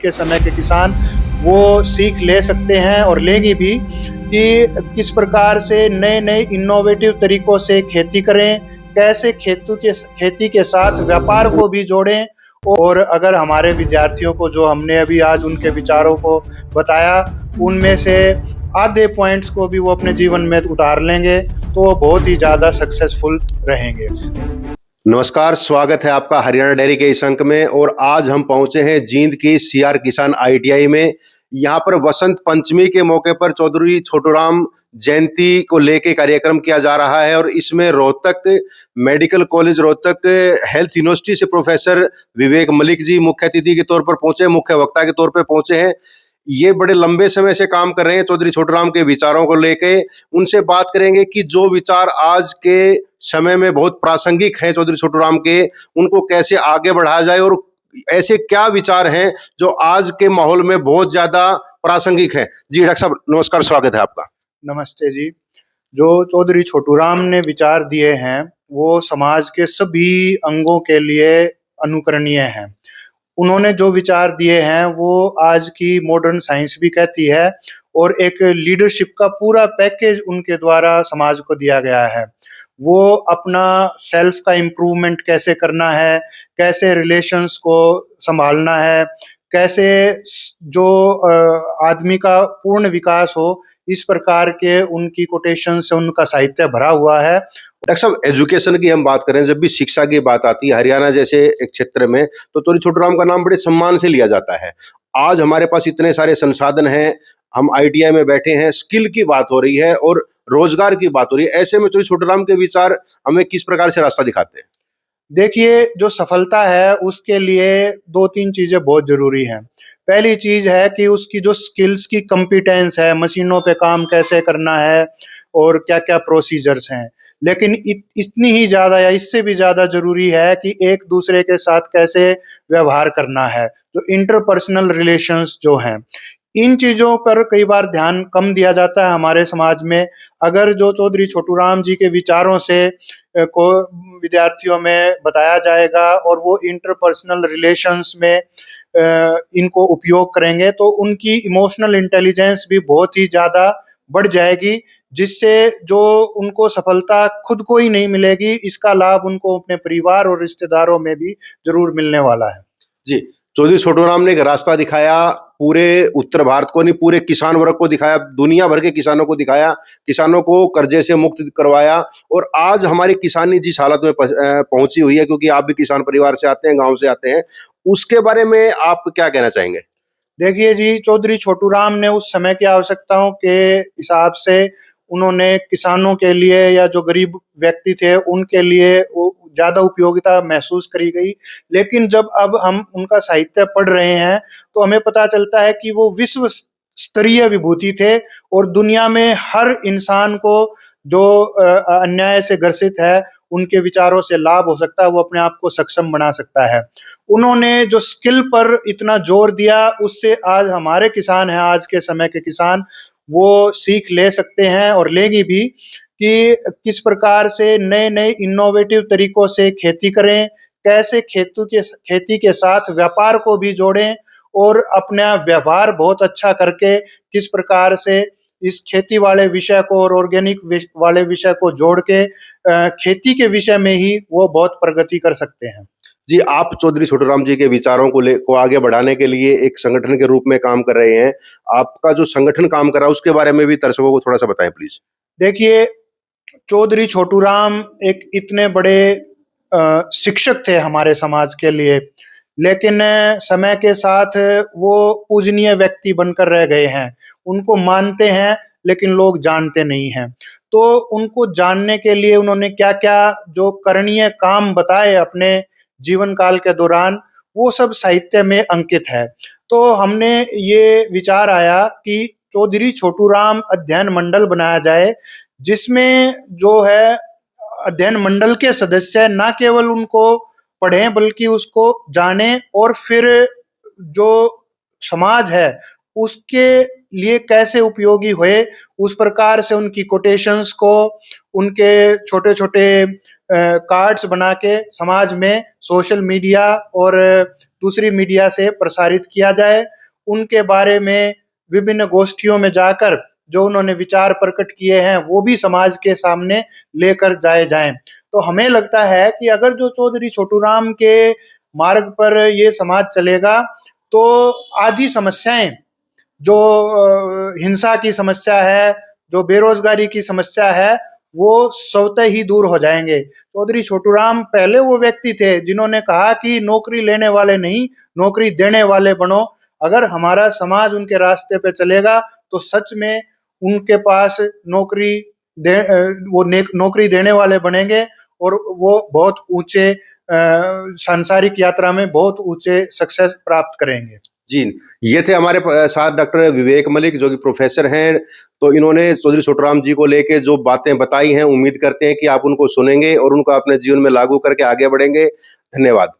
के समय के किसान वो सीख ले सकते हैं और लेंगे भी कि किस प्रकार से नए नए इनोवेटिव तरीकों से खेती करें, कैसे खेती के साथ व्यापार को भी जोड़ें। और अगर हमारे विद्यार्थियों को जो हमने अभी आज उनके विचारों को बताया, उनमें से आधे पॉइंट्स को भी वो अपने जीवन में उतार लेंगे तो वो बहुत ही ज़्यादा सक्सेसफुल रहेंगे। नमस्कार, स्वागत है आपका हरियाणा डेयरी के इस अंक में। और आज हम पहुंचे हैं जींद की सीआर किसान आईटीआई में। यहाँ पर वसंत पंचमी के मौके पर चौधरी छोटूराम जयंती को लेके कार्यक्रम किया जा रहा है और इसमें Rohtak medical college Rohtak health university से प्रोफेसर विवेक मलिक जी मुख्य अतिथि के तौर पर पहुंचे, मुख्य वक्ता के तौर पर पहुंचे हैं। ये बड़े लंबे समय से काम कर रहे हैं चौधरी छोटूराम के विचारों को लेके। उनसे बात करेंगे कि जो विचार आज के समय में बहुत प्रासंगिक हैं चौधरी छोटूराम के, उनको कैसे आगे बढ़ाया जाए और ऐसे क्या विचार हैं जो आज के माहौल में बहुत ज्यादा प्रासंगिक हैं। जी डॉक्टर साहब नमस्कार, स्वागत है आपका। नमस्ते जी। जो चौधरी छोटूराम ने विचार दिए हैं वो समाज के सभी अंगों के लिए अनुकरणीय हैं। उन्होंने जो विचार दिए हैं वो आज की मॉडर्न साइंस भी कहती है और एक लीडरशिप का पूरा पैकेज उनके द्वारा समाज को दिया गया है। वो अपना सेल्फ का इम्प्रूवमेंट कैसे करना है, कैसे रिलेशंस को संभालना है, कैसे जो आदमी का पूर्ण विकास हो, इस प्रकार के उनकी कोटेशन से उनका साहित्य भरा हुआ है। डॉक्टर साहब, एजुकेशन की हम बात करें, जब भी शिक्षा की बात आती है हरियाणा जैसे एक क्षेत्र में, तो चौधरी छोटूराम का नाम बड़े सम्मान से लिया जाता है। आज हमारे पास इतने सारे संसाधन हैं, हम आईटीआई में बैठे हैं, स्किल की बात हो रही है और रोजगार की बात हो रही है। ऐसे में चौधरी छोटूराम के विचार हमें किस प्रकार से रास्ता दिखाते हैं? देखिए, जो सफलता है उसके लिए दो तीन चीजें बहुत जरूरी हैं। पहली चीज है कि उसकी जो स्किल्स की कंपिटेंस है, मशीनों पे काम कैसे करना है और क्या क्या प्रोसीजर्स हैं। लेकिन इतनी ही ज्यादा या इससे भी ज्यादा जरूरी है कि एक दूसरे के साथ कैसे व्यवहार करना है, जो इंटरपर्सनल रिलेशंस जो हैं। इन चीजों पर कई बार ध्यान कम दिया जाता है हमारे समाज में। अगर जो चौधरी छोटूराम जी के विचारों से को विद्यार्थियों में बताया जाएगा और वो इंटरपर्सनल रिलेशंस में इनको उपयोग करेंगे तो उनकी इमोशनल इंटेलिजेंस भी बहुत ही ज़्यादा बढ़ जाएगी, जिससे जो उनको सफलता खुद को ही नहीं मिलेगी, इसका लाभ उनको अपने परिवार और रिश्तेदारों में भी जरूर मिलने वाला है। जी, चौधरी छोटूराम ने एक रास्ता दिखाया, पूरे उत्तर भारत को नहीं, पूरे किसान वर्ग को दिखाया, दुनिया भर के किसानों को दिखाया, किसानों को कर्जे से मुक्त करवाया। और आज हमारी किसानी जिस हालत में पहुंची हुई है, क्योंकि आप भी किसान परिवार से आते हैं, गांव से आते हैं, उसके बारे में आप क्या कहना चाहेंगे? देखिए जी, चौधरी छोटूराम ने उस समय की आवश्यकताओं के हिसाब से उन्होंने किसानों के लिए या जो गरीब व्यक्ति थे उनके लिए वो ज़्यादा उपयोगिता महसूस करी गई। लेकिन जब अब हम उनका साहित्य पढ़ रहे हैं तो हमें पता चलता है कि वो विश्व स्तरीय विभूति थे और दुनिया में हर इंसान को जो अन्याय से ग्रसित है उनके विचारों से लाभ हो सकता है, वो अपने आप को सक्षम बना सकता है। उन्होंने जो स्किल पर इतना जोर दिया उससे आज हमारे किसान हैं, आज के समय के किसान, वो सीख ले सकते हैं और लेंगे भी कि किस प्रकार से नए नए इनोवेटिव तरीकों से खेती करें, कैसे खेती के साथ व्यापार को भी जोड़ें और अपना व्यवहार बहुत अच्छा करके किस प्रकार से इस खेती वाले विषय को और ऑर्गेनिक वाले विषय को जोड़ के खेती के विषय में ही वो बहुत प्रगति कर सकते हैं। जी, आप चौधरी छोटूराम जी के विचारों को आगे बढ़ाने के लिए एक संगठन के रूप में काम कर रहे हैं। आपका जो संगठन काम कर रहा है उसके बारे में भी दर्शकों को थोड़ा सा बताएं प्लीज। देखिए, चौधरी छोटूराम एक इतने बड़े शिक्षक थे हमारे समाज के लिए, लेकिन समय के साथ वो पूजनीय व्यक्ति बनकर रह गए हैं। उनको मानते हैं लेकिन लोग जानते नहीं हैं। तो उनको जानने के लिए उन्होंने क्या क्या जो करणीय काम बताए अपने जीवन काल के दौरान, वो सब साहित्य में अंकित है। तो हमने ये विचार आया कि चौधरी छोटूराम अध्ययन मंडल बनाया जाए, जिसमें जो है अध्ययन मंडल के सदस्य ना केवल उनको पढ़ें बल्कि उसको जानें और फिर जो समाज है उसके लिए कैसे उपयोगी हुए, उस प्रकार से उनकी कोटेशंस को उनके छोटे छोटे कार्ड्स बना के समाज में सोशल मीडिया और दूसरी मीडिया से प्रसारित किया जाए। उनके बारे में विभिन्न गोष्ठियों में जाकर जो उन्होंने विचार प्रकट किए हैं वो भी समाज के सामने लेकर जाए जाएं। तो हमें लगता है कि अगर जो चौधरी छोटू राम के मार्ग पर ये समाज चलेगा तो आधी समस्याएं, जो हिंसा की समस्या है, जो बेरोजगारी की समस्या है, वो स्वतः ही दूर हो जाएंगे। चौधरी छोटू राम पहले वो व्यक्ति थे जिन्होंने कहा कि नौकरी लेने वाले नहीं, नौकरी देने वाले बनो। अगर हमारा समाज उनके रास्ते पे चलेगा तो सच में उनके पास वो नौकरी देने वाले बनेंगे और वो बहुत ऊंचे सांसारिक यात्रा में बहुत ऊंचे सक्सेस प्राप्त करेंगे। जी, ये थे हमारे साथ डॉक्टर विवेक मलिक, जो कि प्रोफेसर हैं। तो इन्होंने चौधरी छोटू राम जी को लेके जो बातें बताई हैं, उम्मीद करते हैं कि आप उनको सुनेंगे और उनको अपने जीवन में लागू करके आगे बढ़ेंगे। धन्यवाद।